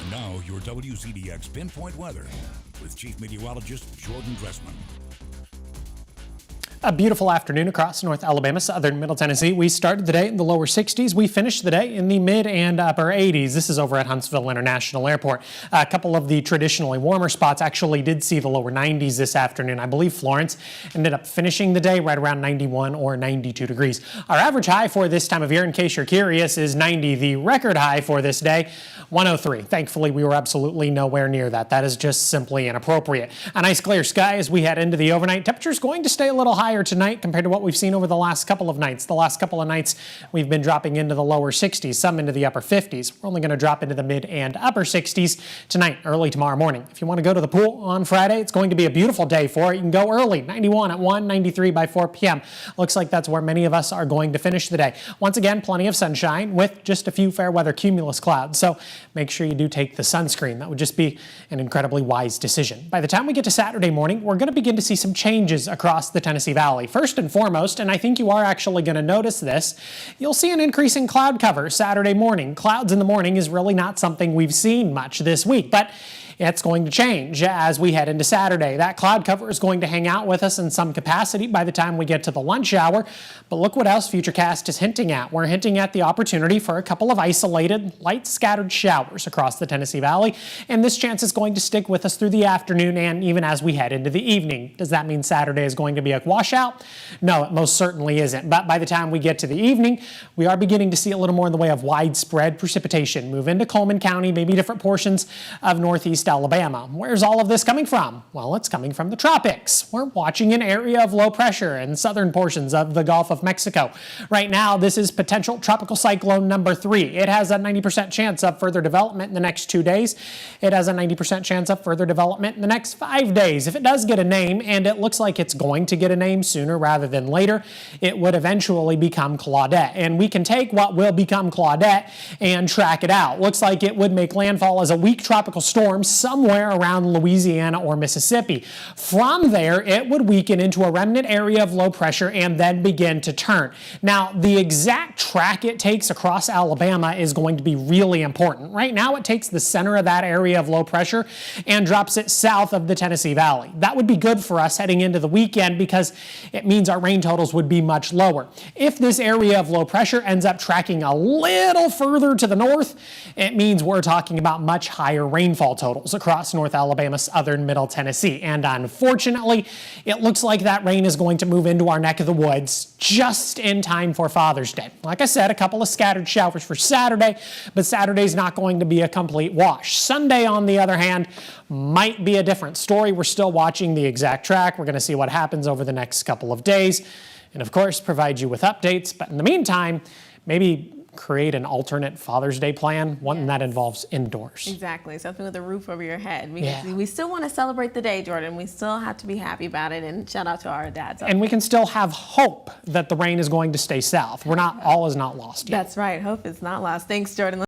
And now, your WZDX Pinpoint Weather with Chief Meteorologist Jordan Dressman. A beautiful afternoon across North Alabama, southern Middle Tennessee. We started the day in the lower 60s. We finished the day in the mid and upper 80s. This is over at Huntsville International Airport. A couple of the traditionally warmer spots actually did see the lower 90s this afternoon. I believe Florence ended up finishing the day right around 91 or 92 degrees. Our average high for this time of year, in case you're curious, is 90. The record high for this day, 103. Thankfully, we were absolutely nowhere near that. That is just simply inappropriate. A nice clear sky as we head into the overnight. Temperature's going to stay a little higher tonight compared to what we've seen over the last couple of nights. The last couple of nights we've been dropping into the lower 60s, some into the upper 50s. We're only going to drop into the mid and upper 60s tonight, early tomorrow morning. If you want to go to the pool on Friday, it's going to be a beautiful day for it. You can go early, 91 at 1, 93 by 4 p.m. Looks like that's where many of us are going to finish the day. Once again, plenty of sunshine with just a few fair weather cumulus clouds. So make sure you do take the sunscreen. That would just be an incredibly wise decision. By the time we get to Saturday morning, we're going to begin to see some changes across the Tennessee Valley. First and foremost, and I think you are actually going to notice this, you'll see an increase in cloud cover Saturday morning. Clouds in the morning is really not something we've seen much this week, but it's going to change as we head into Saturday. That cloud cover is going to hang out with us in some capacity by the time we get to the lunch hour. But look what else Futurecast is hinting at. We're hinting at the opportunity for a couple of isolated, light scattered showers across the Tennessee Valley. And this chance is going to stick with us through the afternoon and even as we head into the evening. Does that mean Saturday is going to be a washout? No, it most certainly isn't. But by the time we get to the evening, we are beginning to see a little more in the way of widespread precipitation move into Coleman County, maybe different portions of northeast Alabama. Where's all of this coming from? Well, it's coming from the tropics. We're watching an area of low pressure in southern portions of the Gulf of Mexico. Right now, this is potential tropical cyclone number 3. It has a 90% chance of further development in the next 2 days. It has a 90% chance of further development in the next 5 days. If it does get a name, and it looks like it's going to get a name sooner rather than later, it would eventually become Claudette. And we can take what will become Claudette and track it out. Looks like it would make landfall as a weak tropical storm somewhere around Louisiana or Mississippi. From there, it would weaken into a remnant area of low pressure and then begin to turn. Now, the exact track it takes across Alabama is going to be really important. Right now, it takes the center of that area of low pressure and drops it south of the Tennessee Valley. That would be good for us heading into the weekend because it means our rain totals would be much lower. If this area of low pressure ends up tracking a little further to the north, it means we're talking about much higher rainfall totals across North Alabama, southern Middle Tennessee. And unfortunately, it looks like that rain is going to move into our neck of the woods just in time for Father's Day. Like I said, a couple of scattered showers for Saturday, but Saturday's not going to be a complete wash. Sunday, on the other hand, might be a different story. We're still watching the exact track. We're going to see what happens over the next couple of days. And of course, provide you with updates. But in the meantime, maybe create an alternate Father's Day plan, one that involves indoors. Exactly, something with a roof over your head. We still want to celebrate the day, Jordan. We still have to be happy about it, and shout out to our dads. And we can still have hope that the rain is going to stay south. All is not lost yet. That's right, hope is not lost. Thanks, Jordan.